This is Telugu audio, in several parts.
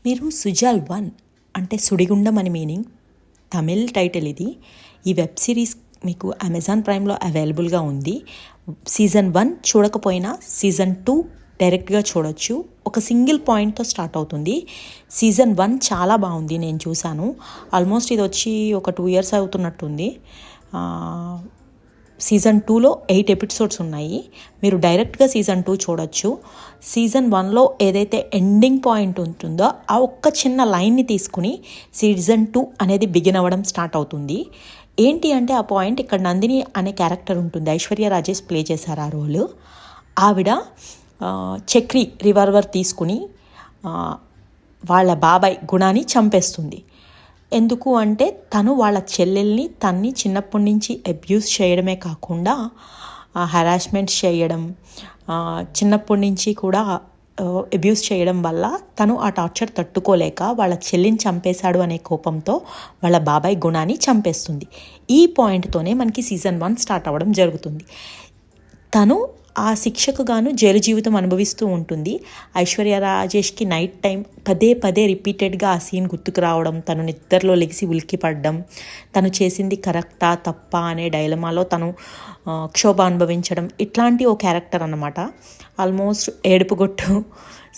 మీరు సుజాల్ 1 అంటే సుడిగుండం అని మీనింగ్. తమిళ్ టైటిల్ ఇది. ఈ వెబ్ సిరీస్ మీకు అమెజాన్ ప్రైమ్లో అవైలబుల్గా ఉంది. సీజన్ 1 చూడకపోయినా సీజన్ 2 డైరెక్ట్గా చూడొచ్చు. ఒక సింగిల్ పాయింట్తో స్టార్ట్ అవుతుంది. సీజన్ 1 చాలా బాగుంది, నేను చూశాను. ఆల్మోస్ట్ ఇది వచ్చి ఒక 2 years అవుతున్నట్టుంది. సీజన్ 2లో 8 ఎపిసోడ్స్ ఉన్నాయి. మీరు డైరెక్ట్గా సీజన్ 2 చూడొచ్చు. సీజన్ 1లో ఏదైతే ఎండింగ్ పాయింట్ ఉంటుందో ఆ ఒక్క చిన్న లైన్ని తీసుకుని సీజన్ 2 అనేది బిగిన్ అవ్వడం స్టార్ట్ అవుతుంది. ఏంటి అంటే ఆ పాయింట్, ఇక్కడ నందిని అనే క్యారెక్టర్ ఉంటుంది. ఐశ్వర్య రాజేష్ ప్లే చేశారు ఆ రోల్. ఆవిడ చక్రి రివాల్వర్ తీసుకుని వాళ్ళ బాబాయ్ గుణాన్ని చంపేస్తుంది. ఎందుకు అంటే తను వాళ్ళ చెల్లెల్ని తన్ని చిన్నప్పటి నుంచి అబ్యూస్ చేయడమే కాకుండా హెరాస్మెంట్ చేయడం, చిన్నప్పటి నుంచి కూడా అబ్యూస్ చేయడం వల్ల తను ఆ టార్చర్ తట్టుకోలేక వాళ్ళ చెల్లిని చంపేశాడు అనే కోపంతో వాళ్ళ బాబాయ్ గుణాన్ని చంపేస్తుంది. ఈ పాయింట్తోనే మనకి సీజన్ 1 స్టార్ట్ అవ్వడం జరుగుతుంది. తను ఆ శిక్షకు గాను జైలు జీవితం అనుభవిస్తూ ఉంటుంది. ఐశ్వర్య రాజేష్కి నైట్ టైం పదే పదే రిపీటెడ్గా ఆ సీన్ గుర్తుకు రావడం, తను నిద్రలో లెగిసి ఉలిక్కి పడడం, తను చేసింది కరెక్టా తప్పా అనే డైలమాలో తను క్షోభ అనుభవించడం, ఇట్లాంటి ఓ క్యారెక్టర్ అన్నమాట. ఆల్మోస్ట్ ఏడుపుగొట్టు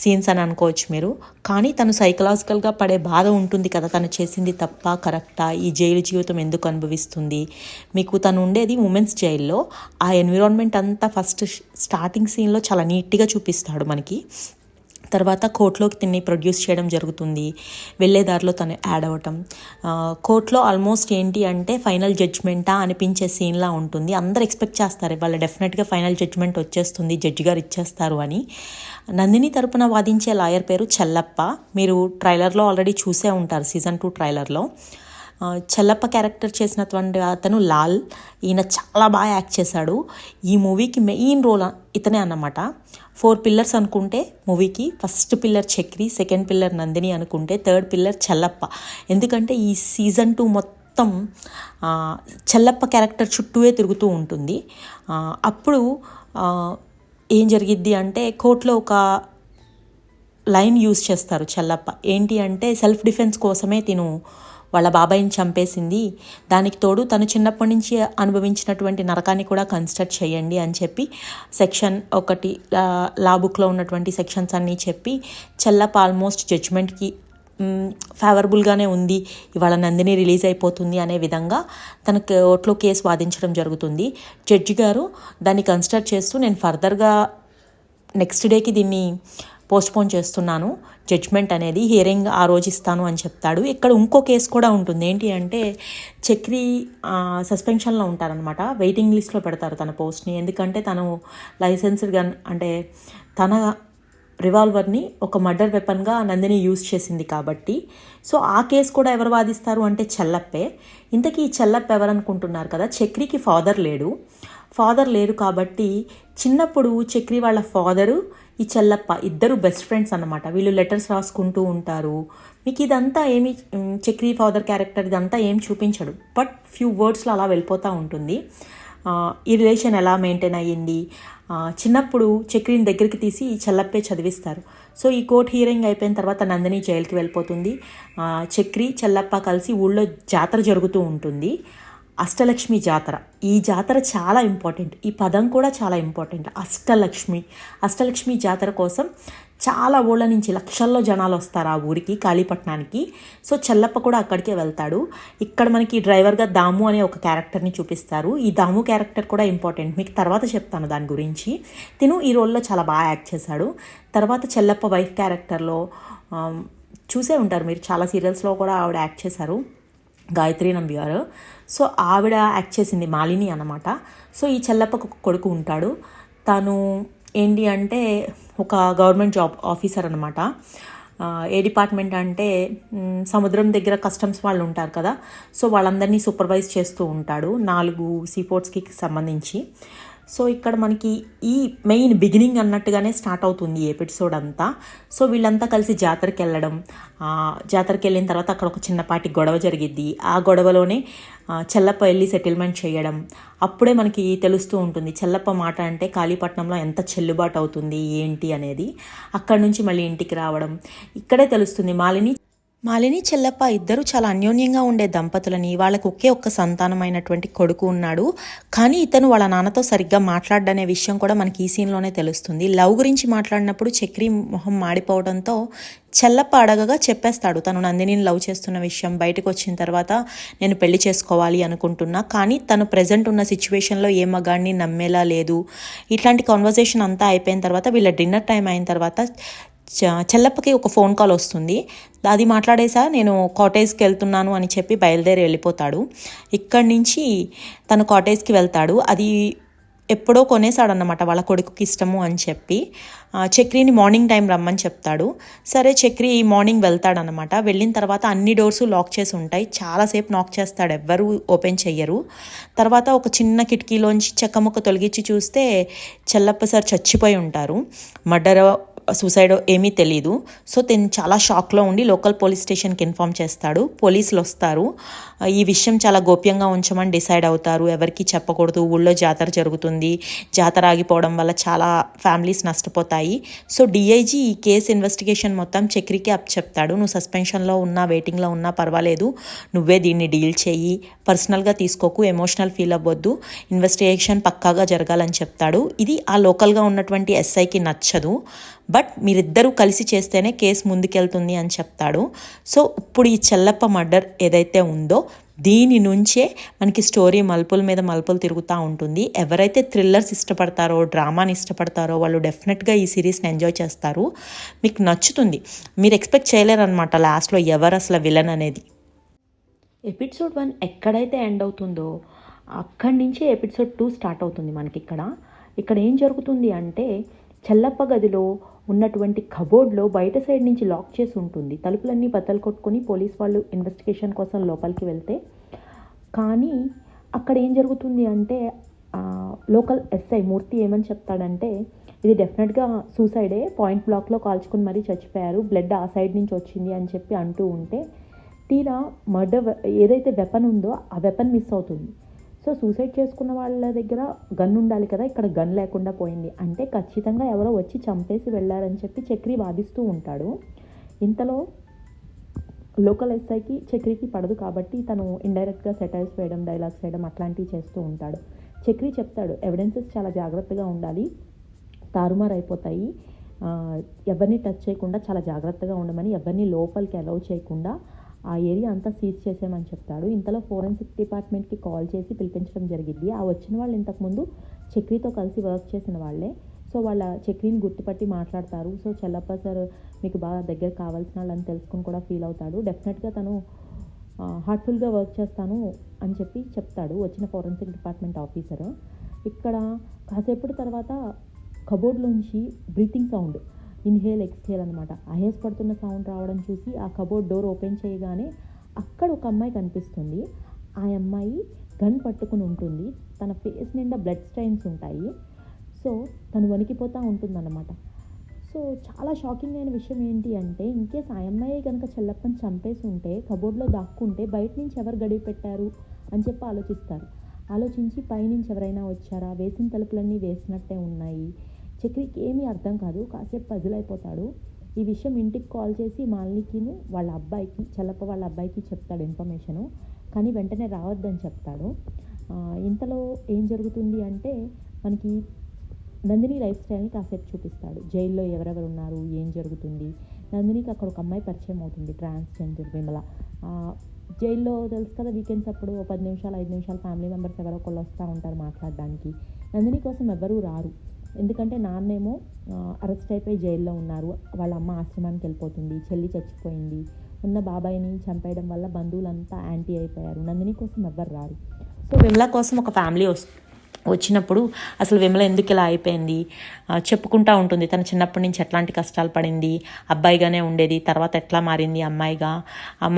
సీన్స్ అని అనుకోవచ్చు మీరు. కానీ తను సైకలాజికల్గా పడే బాధ ఉంటుంది కదా, తను చేసింది తప్పా కరెక్టా, ఈ జైలు జీవితం ఎందుకు అనుభవిస్తుంది. మీకు తను ఉండేది ఉమెన్స్ జైల్లో. ఆ ఎన్విరాన్మెంట్ అంతా ఫస్ట్ స్టార్టింగ్ సీన్లో చాలా నీట్గా చూపిస్తాడు మనకి. తర్వాత కోర్టులోకి తిని ప్రొడ్యూస్ చేయడం జరుగుతుంది. వెళ్ళేదారిలో తను యాడ్ అవ్వటం, కోర్టులో ఆల్మోస్ట్ ఏంటి అంటే ఫైనల్ జడ్జ్మెంటా అనిపించే సీన్లా ఉంటుంది. అందరు ఎక్స్పెక్ట్ చేస్తారు వాళ్ళు డెఫినెట్గా ఫైనల్ జడ్జ్మెంట్ వచ్చేస్తుంది, జడ్జి గారు ఇచ్చేస్తారు అని. నందిని తరపున వాదించే లాయర్ పేరు చెల్లప్ప. మీరు ట్రైలర్లో ఆల్రెడీ చూసే ఉంటారు, సీజన్ 2 ట్రైలర్లో. చెల్లప్ప క్యారెక్టర్ చేసినటువంటి అతను లాల్. ఈయన చాలా బాగా యాక్ట్ చేశాడు. ఈ మూవీకి మెయిన్ రోల్ ఇతనే అన్నమాట. 4 పిల్లర్స్ అనుకుంటే మూవీకి first pillar Chakri, second pillar Nandini అనుకుంటే థర్డ్ పిల్లర్ చెల్లప్ప. ఎందుకంటే ఈ సీజన్ 2 మొత్తం చెల్లప్ప క్యారెక్టర్ చుట్టూవే తిరుగుతూ ఉంటుంది. అప్పుడు ఏం జరిగిద్ది అంటే కోర్టులో ఒక లైన్ యూజ్ చేస్తారు చెల్లప్ప. ఏంటి అంటే సెల్ఫ్ డిఫెన్స్ కోసమే తిను వాళ్ళ బాబాయిని చంపేసింది, దానికి తోడు తను చిన్నప్పటి నుంచి అనుభవించినటువంటి నరకాన్ని కూడా కన్సిడర్ చేయండి అని చెప్పి సెక్షన్ 1 లా బుక్లో ఉన్నటువంటి సెక్షన్స్ అన్నీ చెప్పి చెల్లప్ప ఆల్మోస్ట్ జడ్జ్మెంట్కి ఫేవరబుల్గానే ఉంది, ఇవాళ నందిని రిలీజ్ అయిపోతుంది అనే విధంగా తన కోర్టులో కేసు వాదించడం జరుగుతుంది. జడ్జి గారు దాన్ని కన్సిడర్ చేస్తూ నేను ఫర్దర్గా నెక్స్ట్ డేకి దీన్ని పోస్ట్పోన్ చేస్తున్నాను, జడ్జ్మెంట్ అనేది హియరింగ్ ఆ రోజు ఇస్తాను అని చెప్తాడు. ఇక్కడ ఇంకో కేసు కూడా ఉంటుంది. ఏంటి అంటే చక్రి సస్పెన్షన్లో ఉంటారనమాట, వెయిటింగ్ లిస్ట్లో పెడతారు తన పోస్ట్ని. ఎందుకంటే తను లైసెన్స్డ్ గన్ అంటే తన రివాల్వర్ని ఒక మర్డర్ వెపన్గా నందిని యూజ్ చేసింది కాబట్టి. సో ఆ కేసు కూడా ఎవరు వాదిస్తారు అంటే చెల్లప్పే. ఇంతకీ ఈ చెల్లప్ప ఎవరనుకుంటున్నారు కదా, చక్రికి ఫాదర్ లేరు కాబట్టి చిన్నప్పుడు చక్రి వాళ్ళ ఫాదరు ఈ చెల్లప్ప ఇద్దరు బెస్ట్ ఫ్రెండ్స్ అన్నమాట. వీళ్ళు లెటర్స్ రాసుకుంటూ ఉంటారు. మీకు ఇదంతా ఏమి చక్రి ఫాదర్ క్యారెక్టర్ ఇదంతా ఏం చూపించడు, బట్ ఫ్యూ వర్డ్స్లో అలా వెళ్ళిపోతూ ఉంటుంది. ఈ రిలేషన్ ఎలా మెయింటైన్ అయ్యింది, చిన్నప్పుడు చక్రిని దగ్గరికి తీసి చెల్లప్పే చదివిస్తారు. సో ఈ కోర్ట్ హియరింగ్ అయిపోయిన తర్వాత నందిని జైలుకి వెళ్ళిపోతుంది. చక్రి చెల్లప్ప కలిసి ఊళ్ళో జాతర జరుగుతూ ఉంటుంది, అష్టలక్ష్మి జాతర. ఈ జాతర చాలా ఇంపార్టెంట్, ఈ పదం కూడా చాలా ఇంపార్టెంట్. అష్టలక్ష్మి జాతర కోసం చాలా ఊళ్ళ నుంచి లక్షల్లో జనాలు వస్తారు ఆ ఊరికి, కాళీపట్నానికి. సో చెల్లప్ప కూడా అక్కడికే వెళ్తాడు. ఇక్కడ మనకి డ్రైవర్గా దాము అనే ఒక క్యారెక్టర్ని చూపిస్తారు. ఈ దాము క్యారెక్టర్ కూడా ఇంపార్టెంట్, మీకు తర్వాత చెప్తాను దాని గురించి. తిను ఈ రోల్లో చాలా బాగా యాక్ట్ చేశాడు. తర్వాత చెల్లప్ప వైఫ్ క్యారెక్టర్లో చూసే ఉంటారు మీరు, చాలా సీరియల్స్లో కూడా ఆవిడ యాక్ట్ చేశారు, గాయత్రి నంబియార్. సో ఆవిడ యాక్ట్ చేసింది మాలిని అన్నమాట. సో ఈ చెల్లప్పకు ఒక కొడుకు ఉంటాడు. తను ఏంటి అంటే ఒక గవర్నమెంట్ జాబ్ ఆఫీసర్ అనమాట. ఏ డిపార్ట్మెంట్ అంటే సముద్రం దగ్గర కస్టమ్స్ వాళ్ళు ఉంటారు కదా, సో వాళ్ళందరినీ సూపర్వైజ్ చేస్తూ ఉంటాడు 4 సీపోర్ట్స్కి సంబంధించి. సో ఇక్కడ మనకి ఈ మెయిన్ బిగినింగ్ అన్నట్టుగానే స్టార్ట్ అవుతుంది ఈ ఎపిసోడ్ అంతా. సో వీళ్ళంతా కలిసి జాతరకి వెళ్ళడం, జాతరకి వెళ్ళిన తర్వాత అక్కడ ఒక చిన్నపాటి గొడవ జరిగిద్ది. ఆ గొడవలోనే చెల్లప్ప వెళ్ళి సెటిల్మెంట్ చేయడం. అప్పుడే మనకి తెలుస్తూ ఉంటుంది చెల్లప్ప మాట అంటే కాళీపట్నంలో ఎంత చెల్లుబాటు అవుతుంది ఏంటి అనేది. అక్కడి నుంచి మళ్ళీ ఇంటికి రావడం ఇక్కడే తెలుస్తుంది. మాలిని చెల్లప్ప ఇద్దరు చాలా అన్యోన్యంగా ఉండే దంపతులని, వాళ్ళకు ఒకే ఒక్క సంతానమైనటువంటి కొడుకు ఉన్నాడు. కానీ ఇతను వాళ్ళ నాన్నతో సరిగ్గా మాట్లాడనే విషయం కూడా మనకి ఈ సీన్లోనే తెలుస్తుంది. లవ్ గురించి మాట్లాడినప్పుడు చక్రి మొహం మాడిపోవడంతో చెల్లప్ప అడగగా చెప్పేస్తాడు తను నందినిని లవ్ చేస్తున్న విషయం. బయటకు వచ్చిన తర్వాత నేను పెళ్లి చేసుకోవాలి అనుకుంటున్నా, కానీ తను ప్రజెంట్ ఉన్న సిచ్యువేషన్లో ఏ మగాడిని నమ్మేలా లేదు. ఇట్లాంటి కాన్వర్జేషన్ అంతా అయిపోయిన తర్వాత వీళ్ళ డిన్నర్ టైం అయిన తర్వాత చెల్లప్పకి ఒక ఫోన్ కాల్ వస్తుంది. అది మాట్లాడేసా నేను కాటేజ్కి వెళ్తున్నాను అని చెప్పి బయలుదేరి వెళ్ళిపోతాడు. ఇక్కడి నుంచి తను కాటేజ్కి వెళ్తాడు. అది ఎప్పుడో కొనేసాడన్నమాట వాళ్ళ కొడుకుకి ఇష్టము అని చెప్పి. చక్రిని మార్నింగ్ టైం రమ్మని చెప్తాడు. సరే చక్రి మార్నింగ్ వెళ్తాడనమాట. వెళ్ళిన తర్వాత అన్ని డోర్సు లాక్ చేసి ఉంటాయి. చాలాసేపు నాక్ చేస్తాడు, ఎవ్వరూ ఓపెన్ చెయ్యరు. తర్వాత ఒక చిన్న కిటికీలోంచి చెక్కముక్క తొలగించి చూస్తే చెల్లప్ప సార్ చచ్చిపోయి ఉంటారు. మర్డర్ సూసైడ్ ఏమీ తెలీదు. సో తను చాలా షాక్లో ఉండి లోకల్ పోలీస్ స్టేషన్కి ఇన్ఫామ్ చేస్తాడు. పోలీసులు వస్తారు. ఈ విషయం చాలా గోప్యంగా ఉంచమని డిసైడ్ అవుతారు. ఎవరికి చెప్పకూడదు, ఊళ్ళో జాతర జరుగుతుంది, జాతర ఆగిపోవడం వల్ల చాలా ఫ్యామిలీస్ నష్టపోతాయి. సో డిఐజీ ఈ కేసు ఇన్వెస్టిగేషన్ మొత్తం చక్రికి అప్ చెప్తాడు. నువ్వు సస్పెన్షన్లో ఉన్నా, వెయిటింగ్లో ఉన్నా పర్వాలేదు, నువ్వే దీన్ని డీల్ చేయి, పర్సనల్గా తీసుకోకు, ఎమోషనల్ ఫీల్ అవ్వద్దు, ఇన్వెస్టిగేషన్ పక్కాగా జరగాలని చెప్తాడు. ఇది ఆ లోకల్గా ఉన్నటువంటి ఎస్ఐకి నచ్చదు. బట్ మీరిద్దరూ కలిసి చేస్తేనే కేసు ముందుకెళ్తుంది అని చెప్తాడు. సో ఇప్పుడు ఈ చెల్లప్ప మర్డర్ ఏదైతే ఉందో దీని నుంచే మనకి స్టోరీ మలుపుల మీద మలుపులు తిరుగుతూ ఉంటుంది. ఎవరైతే థ్రిల్లర్స్ ఇష్టపడతారో, డ్రామాని ఇష్టపడతారో వాళ్ళు డెఫినెట్గా ఈ సిరీస్ని ఎంజాయ్ చేస్తారు. మీకు నచ్చుతుంది. మీరు ఎక్స్పెక్ట్ చేయలేరనమాట లాస్ట్లో ఎవరు అసలు విలన్ అనేది. ఎపిసోడ్ 1 ఎక్కడైతే ఎండ్ అవుతుందో అక్కడి నుంచే ఎపిసోడ్ 2 స్టార్ట్ అవుతుంది మనకి. ఇక్కడ ఏం జరుగుతుంది అంటే చెల్లప్ప గదిలో ఉన్నటువంటి కబోర్డ్లో బయట సైడ్ నుంచి లాక్ చేసి ఉంటుంది. తలుపులన్నీ బద్దలు కొట్టుకొని పోలీస్ వాళ్ళు ఇన్వెస్టిగేషన్ కోసం లోపలికి వెళ్తే, కానీ అక్కడ ఏం జరుగుతుంది అంటే లోకల్ ఎస్ఐ మూర్తి ఏమని చెప్తాడంటే ఇది డెఫినెట్గా సూసైడే, పాయింట్ బ్లాక్లో కాల్చుకుని మరీ చచ్చిపోయారు, బ్లడ్ ఆ సైడ్ నుంచి వచ్చింది అని చెప్పి అంటూ ఉంటే, తీరా మర్డర్ ఏదైతే వెపన్ ఉందో ఆ వెపన్ మిస్ అవుతుంది. సో సూసైడ్ చేసుకున్న వాళ్ళ దగ్గర గన్ ఉండాలి కదా, ఇక్కడ గన్ లేకుండా పోయింది అంటే ఖచ్చితంగా ఎవరో వచ్చి చంపేసి వెళ్ళారని చెప్పి చక్రి వాదిస్తూ ఉంటాడు. ఇంతలో లోకల్ ఎస్ఐకి చక్రికి పడదు కాబట్టి తను ఇండైరెక్ట్గా సెటైల్స్ వేయడం, డైలాగ్స్ వేయడం అట్లాంటివి చేస్తూ ఉంటాడు. చక్రి చెప్తాడు ఎవిడెన్సెస్ చాలా జాగ్రత్తగా ఉండాలి, తారుమారు అయిపోతాయి, ఎవరిని టచ్ చేయకుండా చాలా జాగ్రత్తగా ఉండమని, ఎవరిని లోపలికి అలౌ చేయకుండా ఆ ఏరియా అంతా సీజ్ చేసామని చెప్తాడు. ఇంతలో ఫోరెన్సిక్ డిపార్ట్మెంట్కి కాల్ చేసి పిలిపించడం జరిగింది. ఆ వచ్చిన వాళ్ళు ఇంతకుముందు చక్రితో కలిసి వర్క్ చేసిన వాళ్ళే. సో వాళ్ళ చక్రిని గుర్తుపట్టి మాట్లాడతారు. సో చెల్లప్ప సార్ మీకు బాగా దగ్గర కావాల్సిన వాళ్ళని తెలుసుకుని కూడా ఫీల్ అవుతాడు. డెఫినెట్గా తను హార్ట్ఫుల్గా వర్క్ చేస్తాను అని చెప్పి చెప్తాడు వచ్చిన ఫోరెన్సిక్ డిపార్ట్మెంట్ ఆఫీసర్. ఇక్కడ కాసేపటి తర్వాత కబోర్డ్లోంచి బ్రీతింగ్ సౌండ్, ఇన్హేల్ ఎక్స్హేల్ అనమాట, ఐఎస్ పడుతున్న సౌండ్ రావడం చూసి ఆ కబోర్డ్ డోర్ ఓపెన్ చేయగానే అక్కడ ఒక అమ్మాయి కనిపిస్తుంది. ఆ అమ్మాయి గన్ పట్టుకుని ఉంటుంది. తన ఫేస్ నిండా బ్లడ్ స్టైన్స్ ఉంటాయి. సో తను వణికిపోతూ ఉంటుందన్నమాట. సో చాలా షాకింగ్ అయిన విషయం ఏంటి అంటే ఇన్కేస్ ఆ అమ్మాయి కనుక చెల్లప్పని చంపేసి ఉంటే, కబోర్డ్లో దాక్కుంటే బయట నుంచి ఎవరు గడివి పెట్టారు అని చెప్పి ఆలోచించి పైనుంచి ఎవరైనా వచ్చారా, వేసిన తలుపులన్నీ వేసినట్టే ఉన్నాయి. చక్రికి ఏమీ అర్థం కాదు, కాసేపు పజిల్ అయిపోతాడు. ఈ విషయం ఇంటికి కాల్ చేసి మాలినికిను వాళ్ళ అబ్బాయికి, చెల్లప్ప వాళ్ళ అబ్బాయికి చెప్తాడు ఇన్ఫర్మేషను. కానీ వెంటనే రావద్దని చెప్తాడు. ఇంతలో ఏం జరుగుతుంది అంటే మనకి నందిని లైఫ్ స్టైల్ని కాసేపు చూపిస్తాడు. జైల్లో ఎవరెవరు ఉన్నారు, ఏం జరుగుతుంది. నందినికి అక్కడ ఒక అమ్మాయి పరిచయం అవుతుంది, ట్రాన్స్జెండర్ విమల. జైల్లో తెలుసు కదా వీకెండ్స్ అప్పుడు 10 నిమిషాలు 5 నిమిషాలు ఫ్యామిలీ మెంబర్స్ ఎవరో ఒకళ్ళు వస్తూ ఉంటారు మాట్లాడడానికి. నందిని కోసం ఎవరూ రారు, ఎందుకంటే నాన్నేమో అరెస్ట్ అయిపోయి జైల్లో ఉన్నారు, వాళ్ళ అమ్మ ఆశ్రమానికి వెళ్ళిపోతుంది, చెల్లి చచ్చిపోయింది, ఉన్న బాబాయిని చంపేయడం వల్ల బంధువులంతా యాంటీ అయిపోయారు. నందిని కోసం ఎవ్వరు రారు. సో విమల కోసం ఒక ఫ్యామిలీ వచ్చినప్పుడు అసలు విమల ఎందుకు ఇలా అయిపోయింది చెప్పుకుంటూ ఉంటుంది. తను చిన్నప్పటి నుంచి ఎట్లాంటి కష్టాలు పడింది, అబ్బాయిగానే ఉండేది, తర్వాత ఎట్లా మారింది అమ్మాయిగా,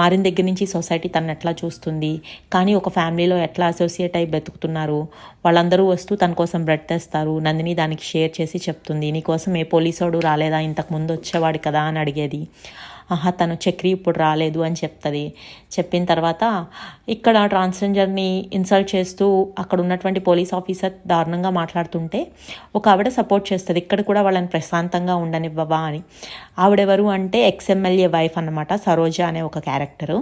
మారిన దగ్గర నుంచి సొసైటీ తను ఎట్లా చూస్తుంది, కానీ ఒక ఫ్యామిలీలో ఎట్లా అసోసియేట్ అయి బతుకుతున్నారు, వాళ్ళందరూ వస్తూ తన కోసం బ్రెడ్ తెస్తారు. నందిని దానికి షేర్ చేసి చెప్తుంది, నీకోసం ఏ పోలీసోడు రాలేదా, ఇంతకుముందు వచ్చేవాడు కదా అని అడిగేది. తను చక్రి ఇప్పుడు రాలేదు అని చెప్తుంది. చెప్పిన తర్వాత ఇక్కడ ట్రాన్స్జెండర్ని ఇన్సల్ట్ చేస్తూ అక్కడ ఉన్నటువంటి పోలీస్ ఆఫీసర్ దారుణంగా మాట్లాడుతుంటే ఒక ఆవిడ సపోర్ట్ చేస్తుంది, ఇక్కడ కూడా వాళ్ళని ప్రశాంతంగా ఉండనివ్వవా అని. ఆవిడెవరు అంటే ఎక్స్ఎమ్మెల్యే వైఫ్ అన్నమాట, సరోజ అనే ఒక క్యారెక్టరు.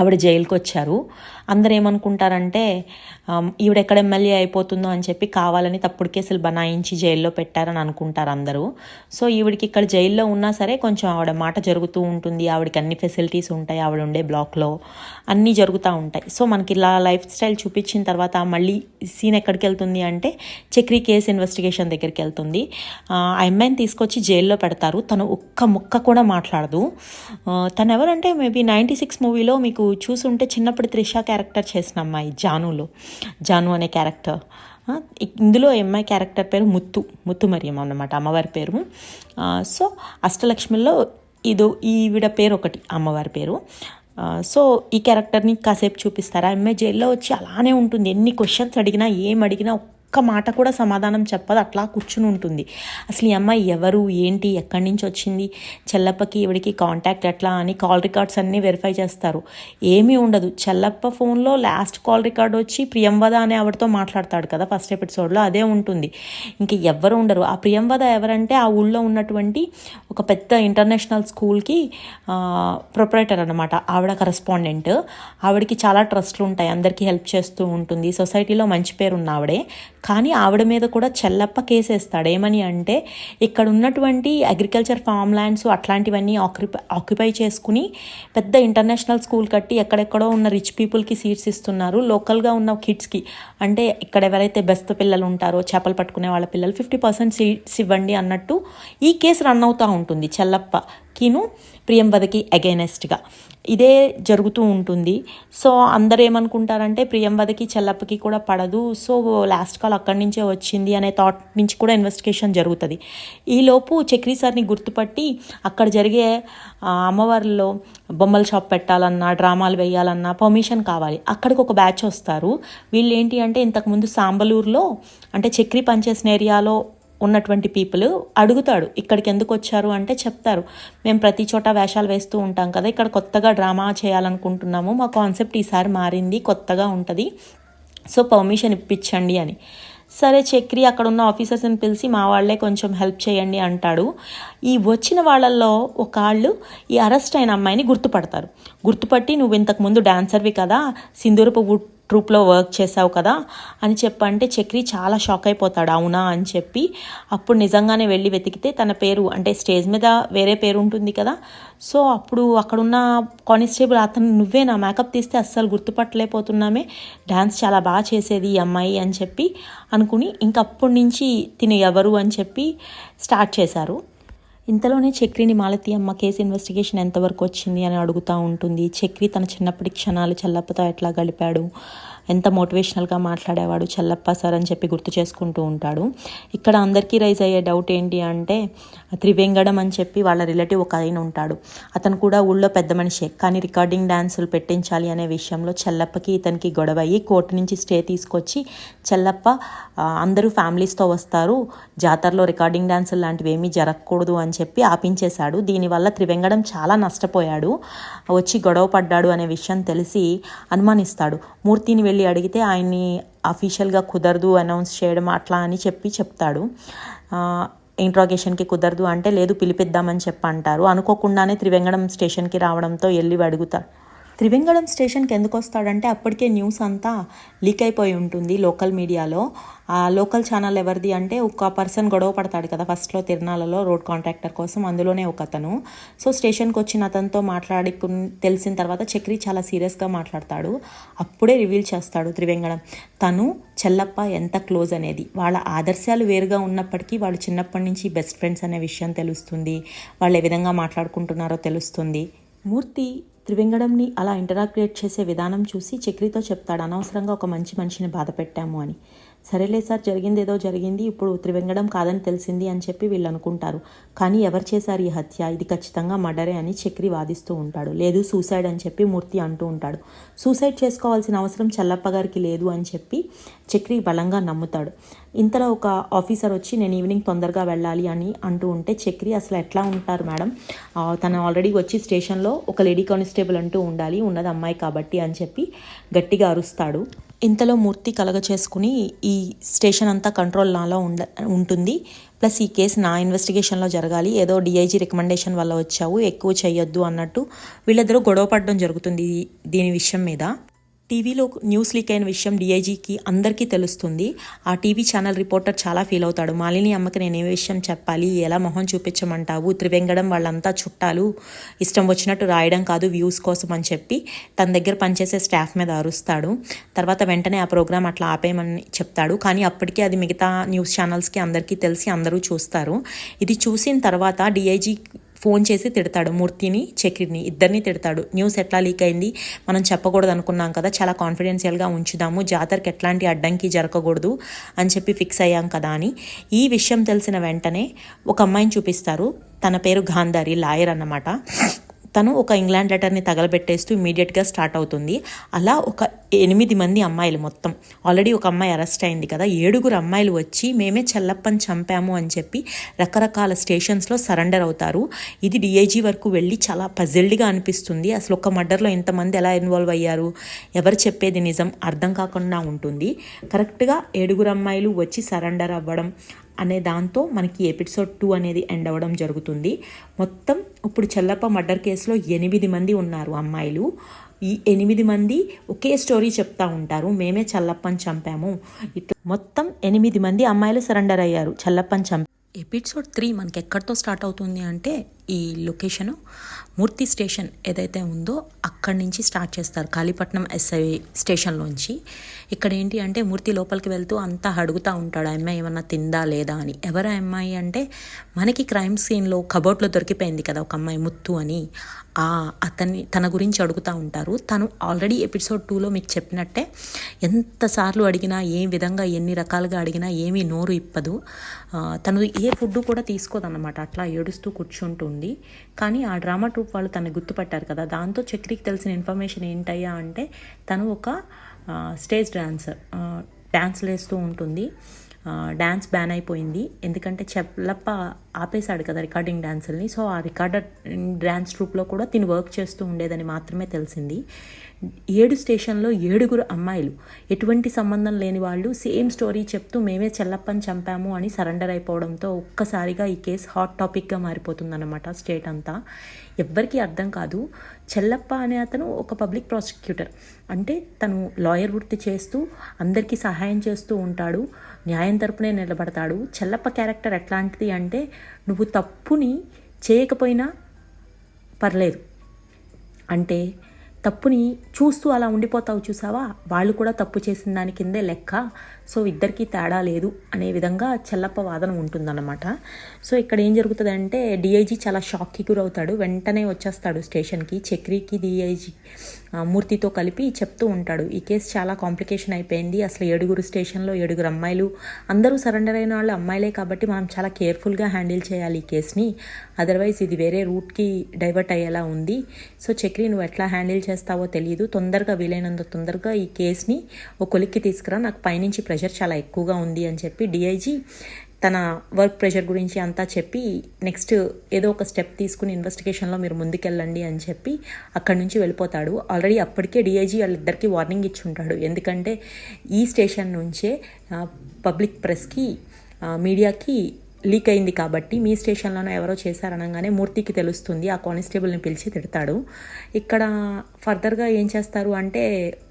ఆవిడ జైలుకి వచ్చారు. అందరు ఏమనుకుంటారంటే ఈవిడ ఎక్కడ ఎమ్మెల్యే అయిపోతుందో అని చెప్పి కావాలని తప్పుడు కేసులు బనాయించి జైల్లో పెట్టారని అనుకుంటారు అందరూ. సో ఈవిడికి ఇక్కడ జైల్లో ఉన్నా సరే కొంచెం ఆవిడ మాట జరుగుతూ ఉంటుంది, ఆవిడకి అన్ని ఫెసిలిటీస్ ఉంటాయి, ఆవిడ ఉండే బ్లాక్లో అన్నీ జరుగుతూ ఉంటాయి. సో మనకి ఇలా లైఫ్ స్టైల్ చూపించిన తర్వాత మళ్ళీ సీన్ ఎక్కడికి వెళ్తుంది అంటే చక్రి కేసు ఇన్వెస్టిగేషన్ దగ్గరికి వెళ్తుంది. ఆ అమ్మాయిని తీసుకొచ్చి జైల్లో పెడతారు. తను ఒక్క ముక్క కూడా మాట్లాడదు. తను ఎవరంటే మేబీ 96 మూవీలో మీకు చూసుంటే చిన్నప్పుడు త్రిష క్యారెక్టర్ చేసిన అమ్మాయి జాను అనే క్యారెక్టర్. ఇందులో అమ్మాయి క్యారెక్టర్ పేరు ముత్తు మరియమ్మ అన్నమాట, అమ్మవారి పేరు. సో అష్టలక్ష్మిలో ఈవిడ పేరు ఒకటి అమ్మవారి పేరు. సో ఈ క్యారెక్టర్ని కాసేపు చూపిస్తారు. ఆ అమ్మాయి జైల్లో వచ్చి అలానే ఉంటుంది, ఎన్ని క్వశ్చన్స్ అడిగినా ఏం అడిగినా ఒక్క మాట కూడా సమాధానం చెప్పదు, అట్లా కూర్చుని ఉంటుంది. అసలు ఈ అమ్మాయి ఎవరు, ఏంటి, ఎక్కడి నుంచి వచ్చింది, చెల్లప్పకి ఈవిడికి కాంటాక్ట్ ఎట్లా అని కాల్ రికార్డ్స్ అన్నీ వెరిఫై చేస్తారు. ఏమీ ఉండదు. చెల్లప్ప ఫోన్లో లాస్ట్ కాల్ రికార్డ్ వచ్చి ప్రియంవద అనే ఆవిడతో మాట్లాడతాడు కదా ఫస్ట్ ఎపిసోడ్లో, అదే ఉంటుంది. ఇంక ఎవ్వరు ఉండరు. ఆ ప్రియంవద ఎవరంటే ఆ ఊళ్ళో ఉన్నటువంటి ఒక పెద్ద ఇంటర్నేషనల్ స్కూల్కి ప్రొపరేటర్ అనమాట. ఆవిడ కరెస్పాండెంట్. ఆవిడకి చాలా ట్రస్ట్లు ఉంటాయి, అందరికీ హెల్ప్ చేస్తూ ఉంటుంది, సొసైటీలో మంచి పేరు ఉన్న ఆవిడే. కానీ ఆవిడ మీద కూడా చెల్లప్ప కేసేస్తాడు. ఏమని అంటే ఇక్కడ ఉన్నటువంటి అగ్రికల్చర్ ఫామ్ ల్యాండ్స్ అట్లాంటివన్నీ ఆక్యుపై చేసుకుని పెద్ద ఇంటర్నేషనల్ స్కూల్ కట్టి ఎక్కడెక్కడో ఉన్న రిచ్ పీపుల్కి సీట్స్ ఇస్తున్నారు, లోకల్గా ఉన్న కిడ్స్కి అంటే ఇక్కడ ఎవరైతే బెస్ట్ పిల్లలు ఉంటారో చేపలు పట్టుకునే వాళ్ళ పిల్లలు 50% సీట్స్ ఇవ్వండి అన్నట్టు ఈ కేసు రన్ అవుతూ ఉంటుంది చెల్లప్పకిను ప్రియంవదకి అగైనెస్ట్గా. ఇదే జరుగుతూ ఉంటుంది. సో అందరూ ఏమనుకుంటారంటే ప్రియంవదకి చెల్లప్పకి కూడా పడదు, సో లాస్ట్ కాల్ అక్కడి నుంచే వచ్చింది అనే థాట్ నుంచి కూడా ఇన్వెస్టిగేషన్ జరుగుతుంది. ఈలోపు చక్రి సార్ని గుర్తుపట్టి అక్కడ జరిగే అమ్మవారిలో బొమ్మల షాప్ పెట్టాలన్నా డ్రామాలు వేయాలన్నా పర్మిషన్ కావాలి. అక్కడికి ఒక బ్యాచ్ వస్తారు. వీళ్ళు ఏంటి అంటే ఇంతకుముందు సాంబలూరులో అంటే చక్రి పనిచేసిన ఏరియాలో ఉన్నటువంటి పీపుల్ అడుగుతాడు, ఇక్కడికి ఎందుకు వచ్చారు అంటే చెప్తారు, మేము ప్రతి చోట వేషాలు వేస్తూ ఉంటాం కదా, ఇక్కడ కొత్తగా డ్రామా చేయాలనుకుంటున్నాము, మా కాన్సెప్ట్ ఈసారి మారింది, కొత్తగా ఉంటుంది, సో పర్మిషన్ ఇప్పించండి అని. సరే చక్రి అక్కడ ఉన్న ఆఫీసర్స్ని పిలిచి మా వాళ్ళే కొంచెం హెల్ప్ చేయండి అంటాడు. ఈ వచ్చిన వాళ్ళల్లో ఒకళ్ళు ఈ అరెస్ట్ అయిన అమ్మాయిని గుర్తుపట్టి నువ్వు ఇంతకుముందు డాన్సర్వి కదా, సింధూరపు ట్రూప్లో వర్క్ చేసావు కదా అని చెప్పంటే చక్రి చాలా షాక్ అయిపోతాడు. అవునా అని చెప్పి అప్పుడు నిజంగానే వెళ్ళి వెతికితే తన పేరు అంటే స్టేజ్ మీద వేరే పేరు ఉంటుంది కదా, సో అప్పుడు అక్కడున్న కానిస్టేబుల్ అతను నువ్వే నా మేకప్ తీస్తే అస్సలు గుర్తుపట్టలేకపోతున్నామే, డ్యాన్స్ చాలా బాగా చేసేది ఈ అమ్మాయి అని చెప్పి అనుకుని ఇంకప్పటి నుంచి తిను ఎవరు అని చెప్పి స్టార్ట్ చేశారు. ఇంతలోనే చక్రిని మాలతి అమ్మ కేసు ఇన్వెస్టిగేషన్ ఎంతవరకు వచ్చింది అని అడుగుతూ ఉంటుంది. చక్రి తన చిన్నప్పటి క్షణాలు చెల్లప్పతో ఎట్లా గడిపాడు, ఎంత మోటివేషనల్గా మాట్లాడేవాడు చెల్లప్ప సార్ అని చెప్పి గుర్తు చేసుకుంటూ ఉంటాడు. ఇక్కడ అందరికీ రైజ్ అయ్యే డౌట్ ఏంటి అంటే త్రివేంగడం అని చెప్పి వాళ్ళ రిలేటివ్ ఒక ఆయన ఉంటాడు, అతను కూడా ఊళ్ళో పెద్ద మనిషే, కానీ రికార్డింగ్ డ్యాన్సులు పెట్టించాలి అనే విషయంలో చెల్లప్పకి ఇతనికి గొడవ అయ్యి కోర్టు నుంచి స్టే తీసుకొచ్చి చెల్లప్ప అందరూ ఫ్యామిలీస్తో వస్తారు, జాతరలో రికార్డింగ్ డ్యాన్సులు లాంటివి ఏమీ జరగకూడదు అని చెప్పి ఆపించేశాడు. దీనివల్ల త్రివేంగడం చాలా నష్టపోయాడు, వచ్చి గొడవ పడ్డాడు అనే విషయం తెలిసి అనుమానిస్తాడు. మూర్తిని వెళ్ళి అడిగితే ఆయన్ని అఫీషియల్గా కుదరదు అనౌన్స్ చేయడం అట్లా అని చెప్తాడు. ఇంట్రాగేషన్కి కుదరదు అంటే లేదు పిలిపిద్దామని అంటారు. అనుకోకుండానే త్రివేంగడం స్టేషన్కి రావడంతో వెళ్ళి అడుగుతాడు. త్రివేంగడం స్టేషన్కి ఎందుకు వస్తాడంటే అప్పటికే న్యూస్ అంతా లీక్ అయిపోయి ఉంటుంది లోకల్ మీడియాలో. ఆ లోకల్ ఛానల్ ఎవరిది అంటే ఒక పర్సన్ గొడవ పడతాడు కదా ఫస్ట్లో తిరునాళ్ళలో రోడ్ కాంట్రాక్టర్ కోసం, అందులోనే ఒక అతను. సో స్టేషన్కి వచ్చిన అతనితో తెలిసిన తర్వాత చక్రి చాలా సీరియస్గా మాట్లాడతాడు. అప్పుడే రివీల్ చేస్తాడు త్రివేంగడం తను చెల్లప్ప ఎంత క్లోజ్ అనేది. వాళ్ళ ఆదర్శాలు వేరుగా ఉన్నప్పటికీ వాళ్ళు చిన్నప్పటి నుంచి బెస్ట్ ఫ్రెండ్స్ అనే విషయం తెలుస్తుంది, వాళ్ళు ఏ విధంగా మాట్లాడుకుంటున్నారో తెలుస్తుంది. మూర్తి త్రివేంగడంని అలా ఇంటరాక్ట్ చేసే విధానం చూసి చక్రితో చెప్తాడు, అనవసరంగా ఒక మంచి మనిషిని బాధ పెట్టాము అని. సరేలే సార్, జరిగింది ఏదో జరిగింది, ఇప్పుడు త్రివెంగడం కాదని తెలిసింది అని చెప్పి వీళ్ళు అనుకుంటారు. కానీ ఎవరు చేశారు ఈ హత్య, ఇది ఖచ్చితంగా మర్డరే అని చక్రి వాదిస్తూ ఉంటాడు. లేదు సూసైడ్ అని చెప్పి మూర్తి అంటూ ఉంటాడు. సూసైడ్ చేసుకోవాల్సిన అవసరం చెల్లప్ప గారికి లేదు అని చెప్పి చక్రి బలంగా నమ్ముతాడు. ఇంతలో ఒక ఆఫీసర్ వచ్చి నేను ఈవినింగ్ తొందరగా వెళ్ళాలి అని అంటూ ఉంటే చక్రి అసలు ఎట్లా ఉంటారు మేడం, తను ఆల్రెడీ వచ్చి స్టేషన్లో ఒక లేడీ కానిస్టేబుల్ అంటూ ఉండాలి, ఉన్నది అమ్మాయి కాబట్టి అని చెప్పి గట్టిగా అరుస్తాడు. ఇంతలో మూర్తి కలగ చేసుకుని ఈ స్టేషన్ అంతా కంట్రోల్ నాలో ఉంటుంది, ప్లస్ ఈ కేసు నా ఇన్వెస్టిగేషన్లో జరగాలి, ఏదో డిఐజీ రికమెండేషన్ వల్ల వచ్చావు, ఎక్కువ చేయొద్దు అన్నట్టు వీళ్ళిద్దరూ గొడవ పడడం జరుగుతుంది దీని విషయం మీద. టీవీలో న్యూస్ లీక్ అయిన విషయం డిఐజీకి అందరికీ తెలుస్తుంది. ఆ టీవీ ఛానల్ రిపోర్టర్ చాలా ఫీల్ అవుతాడు. మాలిని అమ్మకి నేను ఏ విషయం చెప్పాలి, ఎలా మొహం చూపించమంటావు, త్రివెంగడం వాళ్ళంతా చుట్టాలు, ఇష్టం వచ్చినట్టు రాయడం కాదు వ్యూస్ కోసం అని చెప్పి తన దగ్గర పనిచేసే స్టాఫ్ మీద అరుస్తాడు. తర్వాత వెంటనే ఆ ప్రోగ్రామ్ అట్లా ఆపేయమని చెప్తాడు. కానీ అప్పటికే అది మిగతా న్యూస్ ఛానల్స్కి అందరికీ తెలిసి అందరూ చూస్తారు. ఇది చూసిన తర్వాత డిఐజీ ఫోన్ చేసి తిడతాడు మూర్తిని, చక్రిని, ఇద్దరిని తిడతాడు. న్యూస్ ఎట్లా లీక్ అయింది, మనం చెప్పకూడదు అనుకున్నాం కదా, చాలా కాన్ఫిడెన్షియల్గా ఉంచుదాము, జాతరకి ఎట్లాంటి అడ్డంకి జరగకూడదు అని చెప్పి ఫిక్స్ అయ్యాం కదా అని. ఈ విషయం తెలిసిన వెంటనే ఒక అమ్మాయిని చూపిస్తారు. తన పేరు గాంధారి, లాయర్ అన్నమాట. తను ఒక ఇంగ్లాండ్ లెటర్ని తగలబెట్టేస్తూ ఇమీడియట్గా స్టార్ట్ అవుతుంది. అలా ఒక 8 మంది అమ్మాయిలు, మొత్తం ఆల్రెడీ ఒక అమ్మాయి అరెస్ట్ అయింది కదా, 7 అమ్మాయిలు వచ్చి మేమే చెల్లప్పని చంపాము అని చెప్పి రకరకాల స్టేషన్స్లో సరెండర్ అవుతారు. ఇది డిఐజీ వరకు వెళ్ళి చాలా పజిల్డ్గా అనిపిస్తుంది. అసలు ఒక మర్డర్లో ఎంతమంది ఎలా ఇన్వాల్వ్ అయ్యారు, ఎవరు చెప్పేది నిజం అర్థం కాకుండా ఉంటుంది. కరెక్ట్గా 7 అమ్మాయిలు వచ్చి సరెండర్ అవ్వడం అనే దాంతో మనకి ఎపిసోడ్ 2 అనేది ఎండ్ అవ్వడం జరుగుతుంది. మొత్తం ఇప్పుడు చెల్లప్ప మర్డర్ కేసులో 8 మంది ఉన్నారు అమ్మాయిలు. ఈ 8 మంది ఒకే స్టోరీ చెప్తా ఉంటారు, మేమే చెల్లప్పని చంపాము. ఇట్లా మొత్తం 8 మంది అమ్మాయిలు సరెండర్ అయ్యారు చెల్లప్పని చంపి. ఎపిసోడ్ 3 మనకి ఎక్కడితో స్టార్ట్ అవుతుంది అంటే ఈ లొకేషను మూర్తి స్టేషన్ ఏదైతే ఉందో అక్కడి నుంచి స్టార్ట్ చేస్తారు, కాళీపట్నం ఎస్ఐ స్టేషన్లోంచి. ఇక్కడ ఏంటి అంటే మూర్తి లోపలికి వెళ్తూ అంతా అడుగుతూ ఉంటాడు ఆ అమ్మాయి ఏమన్నా తిందా లేదా అని. ఎవరు అమ్మాయి అంటే మనకి క్రైమ్ సీన్లో కబోర్డ్లో దొరికిపోయింది కదా ఒక అమ్మాయి ముత్తు అని, తన గురించి అడుగుతూ ఉంటారు. తను ఆల్రెడీ ఎపిసోడ్ 2లో మీకు చెప్పినట్టే ఎంతసార్లు అడిగినా, ఏ విధంగా ఎన్ని రకాలుగా అడిగినా ఏమీ నోరు ఇప్పదు. తను ఏ ఫుడ్ కూడా తీసుకోదన్నమాట, అట్లా ఏడుస్తూ కూర్చుంటుంది. కానీ ఆ డ్రామా ట్రూప్ వాళ్ళు తను గుర్తుపట్టారు కదా, దాంతో చక్రికి తెలిసిన ఇన్ఫర్మేషన్ ఏంటయ్యా అంటే తను ఒక స్టేజ్ డ్యాన్స్ వేస్తూ ఉంటుంది. డ్యాన్స్ బ్యాన్ అయిపోయింది ఎందుకంటే చెల్లప్ప ఆపేశాడు కదా రికార్డింగ్ డ్యాన్సుల్ని. సో ఆ రికార్డర్ డ్యాన్స్ ట్రూప్లో కూడా తిని వర్క్ చేస్తూ ఉండేదని మాత్రమే తెలిసింది. 7 స్టేషన్లో 7 అమ్మాయిలు, ఎటువంటి సంబంధం లేని వాళ్ళు సేమ్ స్టోరీ చెప్తూ మేమే చెల్లప్పని చంపాము అని సరెండర్ అయిపోవడంతో ఒక్కసారిగా ఈ కేసు హాట్ టాపిక్గా మారిపోతుందన్నమాట స్టేట్ అంతా. ఎవ్వరికీ అర్థం కాదు. చెల్లప్ప అనే అతను ఒక పబ్లిక్ ప్రాసిక్యూటర్, అంటే తను లాయర్ వృత్తి చేస్తూ అందరికీ సహాయం చేస్తూ ఉంటాడు, న్యాయం తరపునే నిలబడతాడు. చెల్లప్ప క్యారెక్టర్ ఎట్లాంటిది అంటే నువ్వు తప్పుని చేయకపోయినా పర్లేదు, అంటే తప్పుని చూస్తూ అలా ఉండిపోతావు చూసావా, వాళ్ళు కూడా తప్పు చేసిన దాని కిందే లెక్క, సో ఇద్దరికీ తేడా లేదు అనే విధంగా చెల్లప్ప వాదన ఉంటుందన్నమాట. సో ఇక్కడ ఏం జరుగుతుందంటే డిఐజీ చాలా షాక్కి గురవుతాడు. వెంటనే వచ్చేస్తాడు స్టేషన్కి. చక్రికి డిఐజీ మూర్తితో కలిపి చెప్తూ ఉంటాడు, ఈ కేసు చాలా కాంప్లికేషన్ అయిపోయింది, అసలు 7 స్టేషన్లో 7 అమ్మాయిలు, అందరూ సరెండర్ అయిన వాళ్ళు అమ్మాయిలే కాబట్టి మనం చాలా కేర్ఫుల్గా హ్యాండిల్ చేయాలి ఈ కేసుని, అదర్వైజ్ ఇది వేరే రూట్కి డైవర్ట్ అయ్యేలా ఉంది. సో చక్రి నువ్వు ఎట్లా హ్యాండిల్ చేస్తావో తెలియదు, తొందరగా వీలైనంత తొందరగా ఈ కేసుని ఒక కొలిక్కి తీసుకురా, నాకు పైనుంచి ప్రెషర్ చాలా ఎక్కువగా ఉంది అని చెప్పి డిఐజీ తన వర్క్ ప్రెషర్ గురించి అంతా చెప్పి నెక్స్ట్ ఏదో ఒక స్టెప్ తీసుకుని ఇన్వెస్టిగేషన్లో మీరు ముందుకెళ్ళండి అని చెప్పి అక్కడి నుంచి వెళ్ళిపోతాడు. ఆల్రెడీ అప్పటికే డిఐజీ వాళ్ళిద్దరికీ వార్నింగ్ ఇచ్చి ఉంటాడు, ఎందుకంటే ఈ స్టేషన్ నుంచే పబ్లిక్ ప్రెస్కి మీడియాకి లీక్ అయింది కాబట్టి మీ స్టేషన్లోనో ఎవరో చేశారనగానే మూర్తికి తెలుస్తుంది. ఆ కానిస్టేబుల్ని పిలిచి తిడతాడు. ఇక్కడ ఫర్దర్గా ఏం చేస్తారు అంటే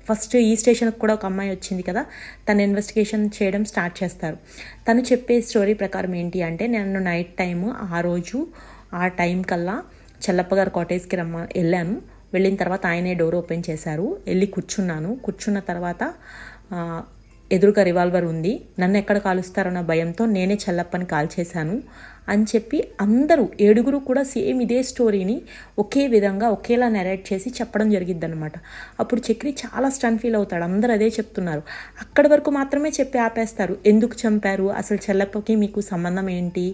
ఫస్ట్ ఈ స్టేషన్కి కూడా ఒక అమ్మాయి వచ్చింది కదా, తను ఇన్వెస్టిగేషన్ చేయడం స్టార్ట్ చేస్తారు. తను చెప్పే స్టోరీ ప్రకారం ఏంటి అంటే నేను నైట్ టైము ఆ టైం కల్లా చెల్లప్ప గారు కాటేజ్కి వెళ్ళాను, వెళ్ళిన తర్వాత ఆయనే డోర్ ఓపెన్ చేశారు, వెళ్ళి కూర్చున్న తర్వాత ఎదురుగా రివాల్వర్ ఉంది, నన్ను ఎక్కడ కాలుస్తారన్న భయంతో నేనే చెల్లప్పని కాల్ చేశాను అని చెప్పి అందరూ 7 కూడా సేమ్ ఇదే స్టోరీని ఒకే విధంగా ఒకేలా నెరేట్ చేసి చెప్పడం జరిగిద్ది అనమాట. అప్పుడు చక్రి చాలా స్టన్ ఫీల్ అవుతాడు. అందరూ అదే చెప్తున్నారు. అక్కడి వరకు మాత్రమే చెప్పి ఆపేస్తారు. ఎందుకు చంపారు, అసలు చెల్లప్పకి మీకు సంబంధం ఏంటి,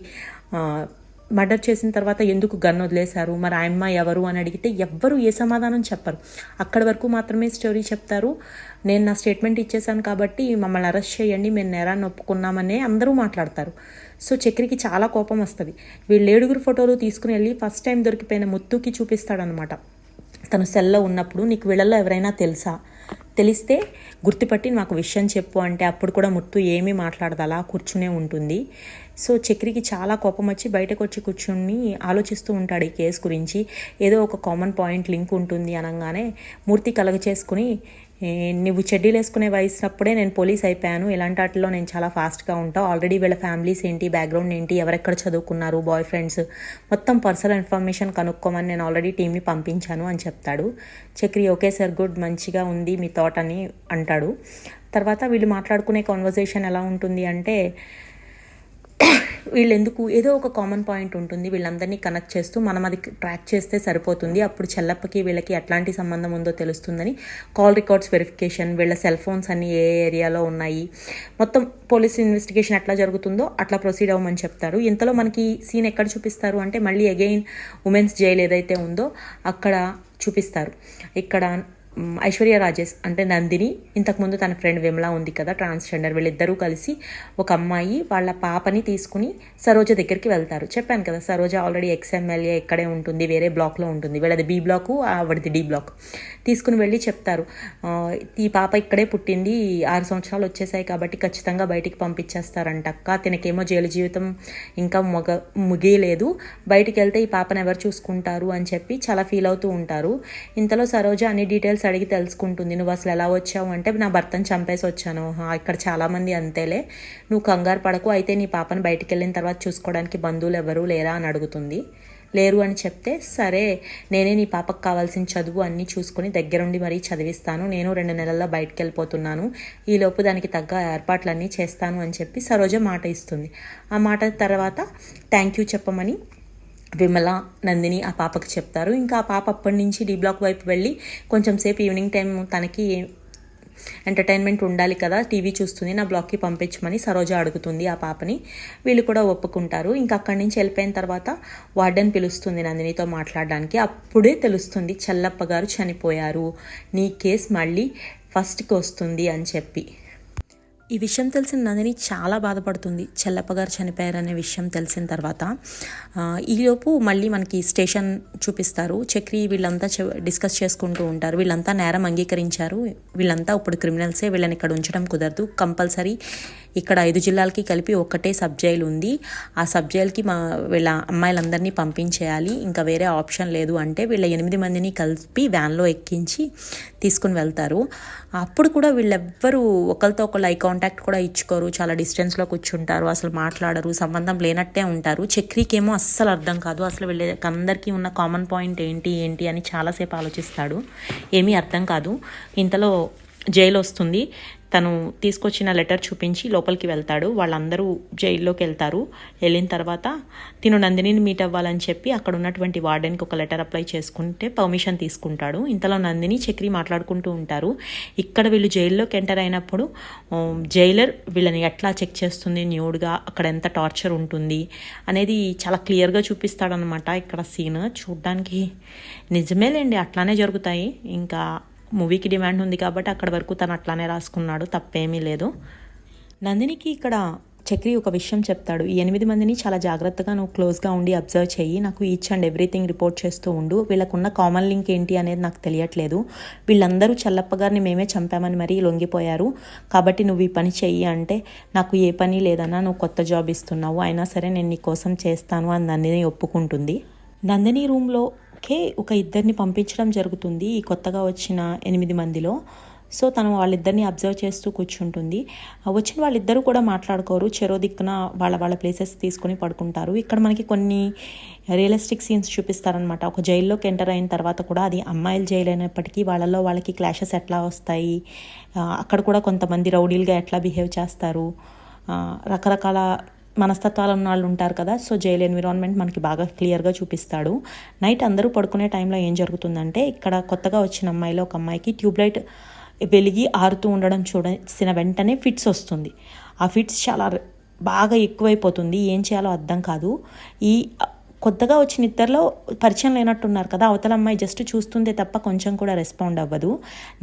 మర్డర్ చేసిన తర్వాత ఎందుకు గన్ వదిలేశారు, మరి ఆయమ్మ ఎవరు అని అడిగితే ఎవ్వరు ఏ సమాధానం చెప్పరు. అక్కడి వరకు మాత్రమే స్టోరీ చెప్తారు. నేను నా స్టేట్మెంట్ ఇచ్చేసాను కాబట్టి మమ్మల్ని అరెస్ట్ చేయండి, మేము నేరాన్ని ఒప్పుకున్నామనే అందరూ మాట్లాడతారు. సో చక్రికి చాలా కోపం వస్తుంది. వీళ్ళు 7 ఫోటోలు తీసుకుని వెళ్ళి ఫస్ట్ టైం దొరికిపోయిన ముత్తుకి చూపిస్తాడనమాట. తను సెల్లో ఉన్నప్పుడు నీకు వీళ్ళల్లో ఎవరైనా తెలుసా, తెలిస్తే గుర్తుపట్టి నాకు విషయం చెప్పు అంటే అప్పుడు కూడా ముత్తు ఏమీ మాట్లాడదు, అలా కూర్చునే ఉంటుంది. సో చక్రికి చాలా కోపం వచ్చి బయటకు వచ్చి కూర్చుని ఆలోచిస్తూ ఉంటాడు ఈ కేసు గురించి. ఏదో ఒక కామన్ పాయింట్ లింక్ ఉంటుంది అనగానే మూర్తి కలగ చేసుకుని, నువ్వు చెడ్డీలు వేసుకునే వయసునప్పుడే నేను పోలీస్ అయిపోయాను, ఇలాంటి వాటిలో నేను చాలా ఫాస్ట్గా ఉంటావు, ఆల్రెడీ వీళ్ళ ఫ్యామిలీస్ ఏంటి, బ్యాక్గ్రౌండ్ ఏంటి, ఎవరెక్కడ చదువుకున్నారు, బాయ్ ఫ్రెండ్స్, మొత్తం పర్సనల్ ఇన్ఫర్మేషన్ కనుక్కోమని నేను ఆల్రెడీ టీమ్ని పంపించాను అని చెప్తాడు. చక్రి ఓకే సార్, గుడ్, మంచిగా ఉంది మీ థాట్ అని అంటాడు. తర్వాత వీళ్ళు మాట్లాడుకునే కాన్వర్జేషన్ ఎలా ఉంటుంది అంటే, వీళ్ళెందుకు ఏదో ఒక కామన్ పాయింట్ ఉంటుంది, వీళ్ళందరినీ కనెక్ట్ చేస్తూ మనం అది ట్రాక్ చేస్తే సరిపోతుంది, అప్పుడు చెల్లప్పకి వీళ్ళకి ఎట్లాంటి సంబంధం ఉందో తెలుస్తుందని కాల్ రికార్డ్స్ వెరిఫికేషన్, వీళ్ళ సెల్ ఫోన్స్ అన్నీ ఏ ఏరియాలో ఉన్నాయి, మొత్తం పోలీస్ ఇన్వెస్టిగేషన్ ఎట్లా జరుగుతుందో అట్లా ప్రొసీడ్ అవ్వమని చెప్తారు. ఇంతలో మనకి సీన్ ఎక్కడ చూపిస్తారు అంటే మళ్ళీ అగైన్ ఉమెన్స్ జైల్ ఏదైతే ఉందో అక్కడ చూపిస్తారు. ఇక్కడ ఐశ్వర్య రాజేష్ అంటే నందిని, ఇంతకుముందు తన ఫ్రెండ్ విమలా ఉంది కదా ట్రాన్స్జెండర్, వీళ్ళిద్దరూ కలిసి ఒక అమ్మాయి వాళ్ళ పాపని తీసుకుని సరోజ దగ్గరికి వెళ్తారు. చెప్పాను కదా సరోజ ఆల్రెడీ ఎక్స్ఎమ్మెల్యే ఇక్కడే ఉంటుంది, వేరే బ్లాక్లో ఉంటుంది, వీళ్ళది బి బ్లాక్, ఆవిడది డి బ్లాక్. తీసుకుని వెళ్ళి చెప్తారు, ఈ పాప ఇక్కడే పుట్టింది, 6 సంవత్సరాలు వచ్చేసాయి కాబట్టి ఖచ్చితంగా బయటికి పంపించేస్తారంట అక్క, తినకేమో జైలు జీవితం ఇంకా ముగియలేదు, బయటికి వెళ్తే ఈ పాపను ఎవరు చూసుకుంటారు అని చెప్పి చాలా ఫీల్ అవుతూ ఉంటారు. ఇంతలో సరోజ అన్ని డీటెయిల్స్ అడిగి తెలుసుకుంటుంది. నువ్వు అసలు ఎలా వచ్చావు అంటే నా భర్తను చంపేసి వచ్చాను, ఇక్కడ చాలామంది అంతేలే, నువ్వు కంగారు పడకు, అయితే నీ పాపను బయటికి వెళ్ళిన తర్వాత చూసుకోవడానికి బంధువులు ఎవరూ లేరా అని అడుగుతుంది. లేరు అని చెప్తే సరే నేనే నీ పాపకు కావాల్సిన చదువు అన్నీ చూసుకొని దగ్గరుండి మరీ చదివిస్తాను, నేను 2 నెలల్లో బయటికి వెళ్ళిపోతున్నాను, ఈలోపు దానికి తగ్గ ఏర్పాట్లన్నీ చేస్తాను అని చెప్పి సరోజ మాట ఇస్తుంది. ఆ మాట తర్వాత థ్యాంక్ యూ చెప్పమని విమల, నందిని ఆ పాపకి చెప్తారు. ఇంకా ఆ పాప అప్పటి నుంచి డి బ్లాక్ వైపు వెళ్ళి కొంచెం సేపు ఈవినింగ్ టైం తనకి ఎంటర్టైన్మెంట్ ఉండాలి కదా, టీవీ చూస్తుంది, నా బ్లాక్కి పంపించమని సరోజ అడుగుతుంది ఆ పాపని. వీళ్ళు కూడా ఒప్పుకుంటారు. ఇంకా అక్కడి నుంచి వెళ్ళిపోయిన తర్వాత వార్డెన్ పిలుస్తుంది నందినితో మాట్లాడడానికి. అప్పుడే తెలుస్తుంది చెల్లప్ప గారు చనిపోయారు, నీ కేసు మళ్ళీ ఫస్ట్కి వస్తుంది అని చెప్పి. ఈ విషయం తెలిసిన నందిని చాలా బాధపడుతుంది, చెల్లప్ప గారు చనిపోయారనే విషయం తెలిసిన తర్వాత. ఈలోపు మళ్ళీ మనకి స్టేషన్ చూపిస్తారు. చక్రి వీళ్ళంతా డిస్కస్ చేసుకుంటూ ఉంటారు. వీళ్ళంతా నేరం అంగీకరించారు, వీళ్ళంతా ఇప్పుడు క్రిమినల్సే, వీళ్ళని ఇక్కడ ఉంచడం కుదరదు, కంపల్సరీ ఇక్కడ 5 జిల్లాలకి కలిపి ఒక్కటే సబ్ జైలు ఉంది, ఆ సబ్ జైలుకి వీళ్ళ అమ్మాయిలందరినీ పంపించేయాలి, ఇంకా వేరే ఆప్షన్ లేదు అంటే వీళ్ళ 8 మందిని కలిపి వ్యాన్లో ఎక్కించి తీసుకుని వెళ్తారు. అప్పుడు కూడా వీళ్ళెవ్వరూ ఒకరితో ఒకళ్ళు ఐ కాంటాక్ట్ కూడా ఇచ్చుకోరు, చాలా డిస్టెన్స్లో కూర్చుంటారు, అసలు మాట్లాడరు, సంబంధం లేనట్టే ఉంటారు. చక్రీకేమో అస్సలు అర్థం కాదు, అసలు వీళ్ళందరికీ ఉన్న కామన్ పాయింట్ ఏంటి అని చాలాసేపు ఆలోచిస్తాడు, ఏమీ అర్థం కాదు. ఇంతలో జైలు వస్తుంది. తను తీసుకొచ్చిన లెటర్ చూపించి లోపలికి వెళ్తాడు. వాళ్ళందరూ జైల్లోకి వెళ్తారు. వెళ్ళిన తర్వాత తిను నందినిని మీట్ అవ్వాలని చెప్పి అక్కడ ఉన్నటువంటి వార్డెన్కి ఒక లెటర్ అప్లై చేసుకుంటే పర్మిషన్ తీసుకుంటాడు. ఇంతలో నందిని చక్రి మాట్లాడుకుంటూ ఉంటారు. ఇక్కడ వీళ్ళు జైల్లోకి ఎంటర్ అయినప్పుడు జైలర్ వీళ్ళని ఎట్లా చెక్ చేస్తుంది న్యూడ్గా, అక్కడ ఎంత టార్చర్ ఉంటుంది అనేది చాలా క్లియర్గా చూపిస్తాడనమాట. ఇక్కడ సీన్ చూడడానికి నిజమేలేండి, అట్లానే జరుగుతాయి. ఇంకా మూవీకి డిమాండ్ ఉంది కాబట్టి అక్కడ వరకు తను అట్లానే రాసుకున్నాడు, తప్పేమీ లేదు. నందినికి ఇక్కడ చక్రి ఒక విషయం చెప్తాడు, ఈ 8 మందిని చాలా జాగ్రత్తగా నువ్వు క్లోజ్గా ఉండి అబ్జర్వ్ చెయ్యి, నాకు ఈచ్ అండ్ ఎవ్రీథింగ్ రిపోర్ట్ చేస్తూ ఉండు, వీళ్ళకున్న కామన్ లింక్ ఏంటి అనేది నాకు తెలియట్లేదు, వీళ్ళందరూ చెల్లప్ప గారిని మేమే చంపామని మరీ లొంగిపోయారు, కాబట్టి నువ్వు ఈ పని చెయ్యి అంటే నాకు ఏ పని లేదన్నా, నువ్వు కొత్త జాబ్ ఇస్తున్నావు, అయినా సరే నేను నీ కోసం చేస్తాను అని నందిని ఒప్పుకుంటుంది. నందిని రూమ్లో ఒక 2 పంపించడం జరుగుతుంది ఈ కొత్తగా వచ్చిన 8 మందిలో. సో తను వాళ్ళిద్దరిని అబ్జర్వ్ చేస్తూ కూర్చుంటుంది. వచ్చిన వాళ్ళిద్దరూ కూడా మాట్లాడుకోరు, చెరో దిక్కున వాళ్ళ వాళ్ళ ప్లేసెస్ తీసుకొని పడుకుంటారు. ఇక్కడ మనకి కొన్ని రియలిస్టిక్ సీన్స్ చూపిస్తారనమాట. ఒక జైల్లోకి ఎంటర్ అయిన తర్వాత కూడా, అది అమ్మాయిల జైలు అయినప్పటికీ వాళ్ళలో వాళ్ళకి క్లాషెస్ ఎట్లా వస్తాయి, అక్కడ కూడా కొంతమంది రౌడీలుగా ఎట్లా బిహేవ్ చేస్తారు, రకరకాల మనస్తత్వాలు ఉన్న వాళ్ళు ఉంటారు కదా. సో జైలు ఎన్విరాన్మెంట్ మనకి బాగా క్లియర్గా చూపిస్తాడు. నైట్ అందరూ పడుకునే టైంలో ఏం జరుగుతుందంటే, ఇక్కడ కొత్తగా వచ్చిన అమ్మాయిలో ఒక అమ్మాయికి ట్యూబ్లైట్ వెలిగి ఆరుతూ ఉండడం చూసిన వెంటనే ఫిట్స్ వస్తుంది. ఆ ఫిట్స్ చాలా బాగా ఎక్కువైపోతుంది. ఏం చేయాలో అర్థం కాదు. ఈ కొత్తగా వచ్చిన ఇద్దరిలో పరిచయం లేనట్టున్నారు కదా, అవతల అమ్మాయి జస్ట్ చూస్తుందే తప్ప కొంచెం కూడా రెస్పాండ్ అవ్వదు.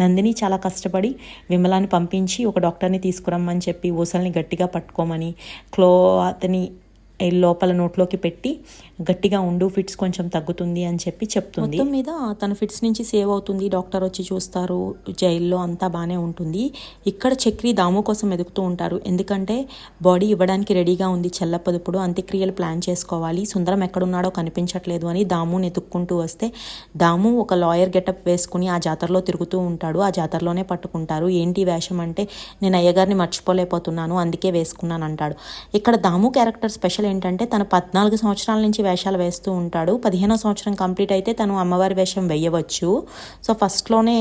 నందిని చాలా కష్టపడి విమలాని పంపించి ఒక డాక్టర్ని తీసుకురమ్మని చెప్పి ఊసల్ని గట్టిగా పట్టుకోమని క్లాత్ని లోపల నోట్లోకి పెట్టి గట్టిగా ఉండు, ఫిట్స్ కొంచెం తగ్గుతుంది అని చెప్పి చెప్తుంది. మొత్తం మీద తన ఫిట్స్ నుంచి సేవ్ అవుతుంది. డాక్టర్ వచ్చి చూస్తారు, జైల్లో అంతా బాగానే ఉంటుంది. ఇక్కడ చక్రి దాము కోసం ఎదుగుతూ ఉంటారు. ఎందుకంటే బాడీ ఇవ్వడానికి రెడీగా ఉంది చెల్లపదుపుడు, అంత్యక్రియలు ప్లాన్ చేసుకోవాలి. సుందరం ఎక్కడున్నాడో కనిపించట్లేదు అని దాముని ఎత్తుక్కుంటూ వస్తే, దాము ఒక లాయర్ గెటప్ వేసుకుని ఆ జాతరలో తిరుగుతూ ఉంటాడు. ఆ జాతరలోనే పట్టుకుంటారు. ఏంటి వేషం అంటే, నేను అయ్యగారిని మర్చిపోలేకపోతున్నాను అందుకే వేసుకున్నాను అంటాడు. ఇక్కడ దాము క్యారెక్టర్ స్పెషల్ ఏంటంటే, తను 14 సంవత్సరాల నుంచి వేషాలు వేస్తూ ఉంటాడు. 15వ సంవత్సరం కంప్లీట్ అయితే తను అమ్మవారి వేషం వేయవచ్చు. సో ఫస్ట్లోనే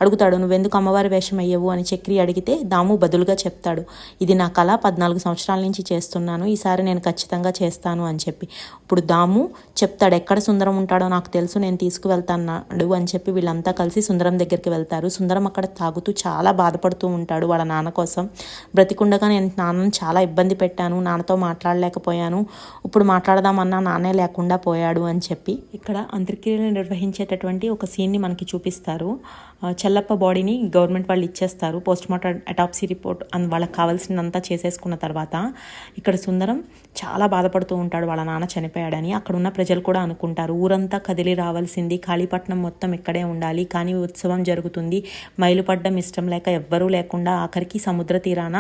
అడుగుతాడు, నువ్వెందుకు అమ్మవారి వేషం వేయవు అని చక్రి అడిగితే దాము బదులుగా చెప్తాడు, ఇది నా కళ, 14 సంవత్సరాల నుంచి చేస్తున్నాను, ఈసారి నేను ఖచ్చితంగా చేస్తాను అని చెప్పి. ఇప్పుడు దాము చెప్తాడు, ఎక్కడ సుందరం ఉంటాడో నాకు తెలుసు, నేను తీసుకువెళ్తాడు అని చెప్పి వీళ్ళంతా కలిసి సుందరం దగ్గరికి వెళ్తారు. సుందరం అక్కడ తాగుతూ చాలా బాధపడుతూ ఉంటాడు వాళ్ళ నాన్న కోసం. బ్రతికుండగా నేను నాన్నను చాలా ఇబ్బంది పెట్టాను, నాన్నతో మాట్లాడలేకపోయాను, ఇప్పుడు మాట్లాడదామన్నా నాన్నే లేకుండా పోయాడు అని చెప్పి. ఇక్కడ అంత్యక్రియలు నిర్వహించేటటువంటి ఒక సీన్ని మనకి చూపిస్తారు. చెల్లప్ప బాడీని గవర్నమెంట్ వాళ్ళు ఇచ్చేస్తారు. పోస్ట్మార్టం అటాప్సీ రిపోర్ట్ వాళ్ళకి కావాల్సిందంతా చేసేసుకున్న తర్వాత ఇక్కడ సుందరం చాలా బాధపడుతూ ఉంటాడు వాళ్ళ నాన్న చనిపోయాడని. అక్కడ ఉన్న ప్రజలు కూడా అనుకుంటారు, ఊరంతా కదిలి రావాల్సింది, కాళీపట్నం మొత్తం ఇక్కడే ఉండాలి, కానీ ఉత్సవం జరుగుతుంది, మైలుపడ్డం ఇష్టం లేక ఎవ్వరూ లేకుండా ఆఖరికి సముద్ర తీరాన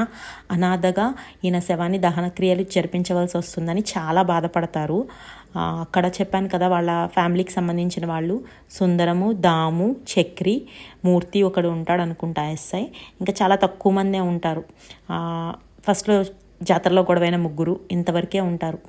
అనాథగా ఈయన శవాన్ని దహనక్రియలు జరిపించవలసి వస్తుందని చాలా బాధపడతారు. అక్కడ చెప్పాను కదా, వాళ్ళ ఫ్యామిలీకి సంబంధించిన వాళ్ళు సుందరము, దాము, చక్రి, మూర్తి ఒకడు ఉంటాడు అనుకుంటా ఎస్ఐ, ఇంకా చాలా తక్కువ మందే ఉంటారు. ఫస్ట్లో జాతరలో గొడవైన ముగ్గురు, ఇంతవరకే ఉంటారు.